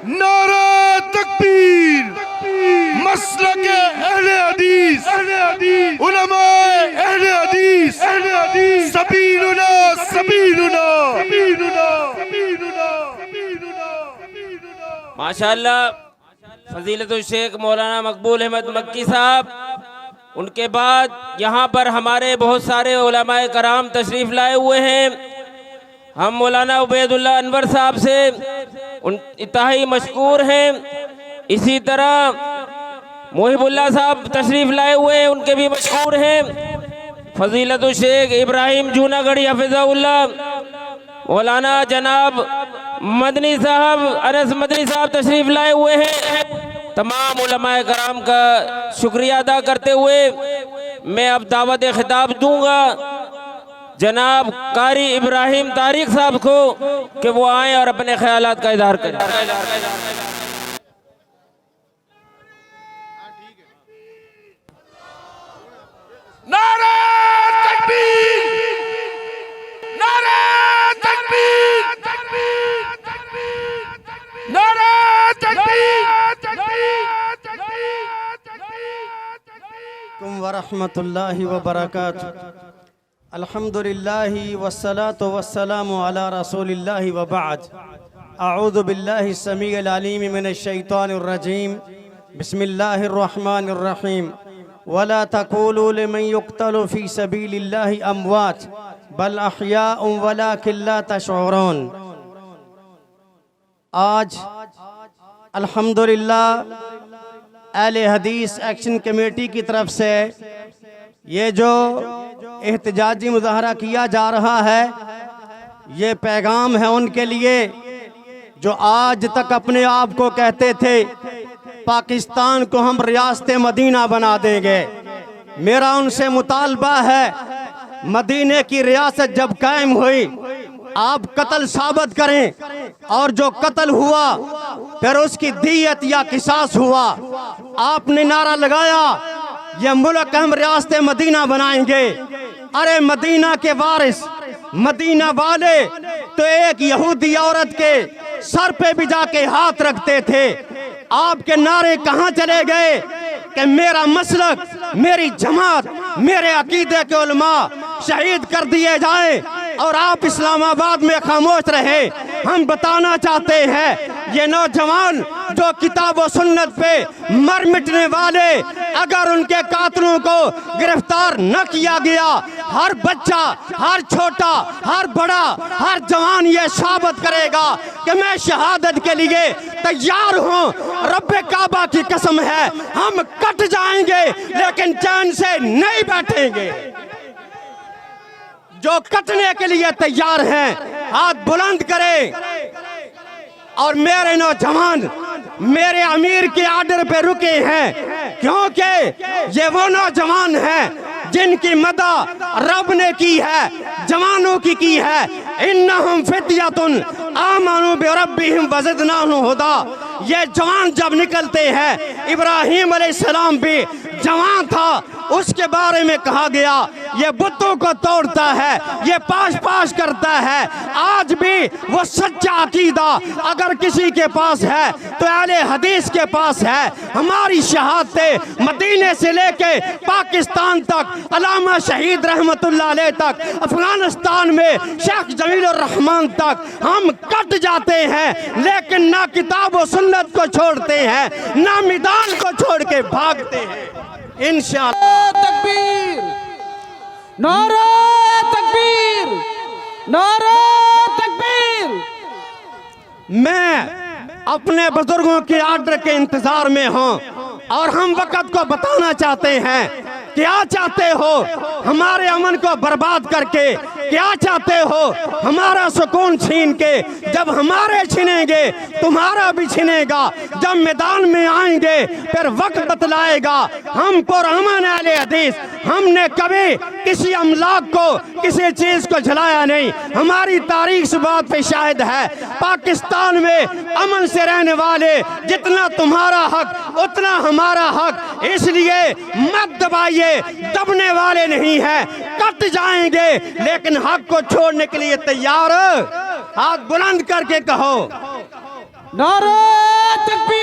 नारा तकबीर, मसलके अहले हदीस, उलमाए अहले हदीस, सबीलुना सबीलुना सबीलुना सबीलुना सबीलुना। माशाअल्लाह फजीलतुल शेख मौलाना मकबूल अहमद मक्की साहब, उनके बाद यहाँ पर हमारे बहुत सारे उलमाए कराम तशरीफ़ लाए हुए हैं। हम मौलाना उबैदुल्लाह अनवर साहब से उन इंतहाई मशकूर हैं। इसी तरह मोहिबुल्लाह साहब तशरीफ़ लाए हुए हैं, उनके भी मशकूर हैं। फजीलतुल शेख इब्राहिम जूनागढ़ी हफिज़हुल्लाह, मौलाना जनाब मदनी साहब अनस मदनी साहब तशरीफ़ लाए हुए हैं। तमाम उलमाए कराम का शुक्रिया अदा करते हुए मैं अब दावत खिताब दूंगा जनाब कारी इब्राहिम तारिक साहब को कि वो आए और अपने ख्यालात का इज़हार करें। नारा तकबीर, नारा तकबीर, नारा तकबीर व रहमतुल्लाहि व बरकातुहू। अल्हम्दुलिल्लाहि वस्सलातु वस्सलामु अला रसूलिल्लाहि व बाद। अऊज़ु बिल्लाहि समीइल अलीम मिनश शैतानिर रजीम। बिस्मिल्लाहिर रहमानिर रहीम। वला तक़ूलू लिमन युक़्तलु फ़ी सबीलिल्लाहि अमवात बल अहयाउन वलाकिन ला तशऊरून। आज अल्हम्दुलिल्लाह अहले हदीस एक्शन कमेटी की तरफ से ये जो एहतजाजी मुज़ाहरा किया जा रहा है, ये पैगाम है उनके लिए जो आज तक अपने आप को कहते थे पाकिस्तान को हम रियासत मदीना बना देंगे। मेरा उनसे मुतालबा है, मदीने की रियासत जब कायम हुई आप कत्ल साबित करें और जो कत्ल हुआ फिर उसकी दियत या किसास हुआ। आपने नारा लगाया ये मुल्क हम रियासत मदीना बनाएंगे। अरे मदीना के वारिस, मदीना वाले तो एक यहूदी औरत के सर पे भी जाके हाथ रखते थे। आपके नारे कहाँ चले गए कि मेरा मसलक, मेरी जमात, मेरे अकीदे के उलमा शहीद कर दिए जाए और आप इस्लामाबाद में खामोश रहे। हम बताना चाहते हैं ये नौजवान जो किताब व सुन्नत पे मर मिटने वाले, अगर उनके कातिलों को गिरफ्तार न किया गया, हर बच्चा, हर छोटा, हर बड़ा, हर जवान ये साबित करेगा कि मैं शहादत के लिए तैयार हूँ। रब्बे काबा की कसम है हम कट जाएंगे लेकिन चैन से नहीं बैठेंगे। जो कटने के लिए तैयार हैं हाथ बुलंद करें। और मेरे नौजवान मेरे अमीर के आर्डर पे रुके हैं क्योंकि ये वो नौजवान हैं जिनकी मदद रब ने की है, जवानों की है। इन्नहुम फित्यतुन आमनु बिरब्बिहिम वज़िदनाहुम हुदा। ये जवान जब निकलते हैं, इब्राहिम अलैहिस्सलाम भी जवान था, उसके बारे में कहा गया ये बुतों को तोड़ता है, ये पाश पाश करता है। आज भी वो सच्चा अकीदा अगर किसी के पास है तो अहले हदीस के पास है। हमारी शहादतें मदीने से लेके पाकिस्तान तक, अल्लामा शहीद रहमतुल्लाह अलैह तक, अफगानिस्तान में शेख जमीलुर रहमान तक हम कट जाते हैं लेकिन ना किताब व सुन्नत को छोड़ते हैं, ना मैदान को छोड़ के भागते हैं। इंशाअल्लाह। तकबीर, नारा तकबीर, नारा तकबीर। मैं अपने बुजुर्गों के आर्डर के इंतजार में हूँ और हम वक्त को बताना चाहते हैं। क्या चाहते हो हमारे अमन को बर्बाद करके? क्या चाहते हो हमारा सुकून छीन के? जब हमारे छीनेंगे तुम्हारा भी छीनेगा। जब मैदान में आएंगे फिर वक्त बतलाएगा। हम पुरअमन अहले हदीस, हमने कभी किसी अमलाक को, किसी चीज को जलाया नहीं। हमारी तारीख इस बात पे शाहिद है। पाकिस्तान में अमन से रहने वाले जितना तुम्हारा हक उतना हमारा हक, इसलिए मत दबाइए। दबने वाले नहीं है, कट जाएंगे लेकिन हक को छोड़ने के लिए तैयार। हाथ बुलंद करके कहो नारा तकबीर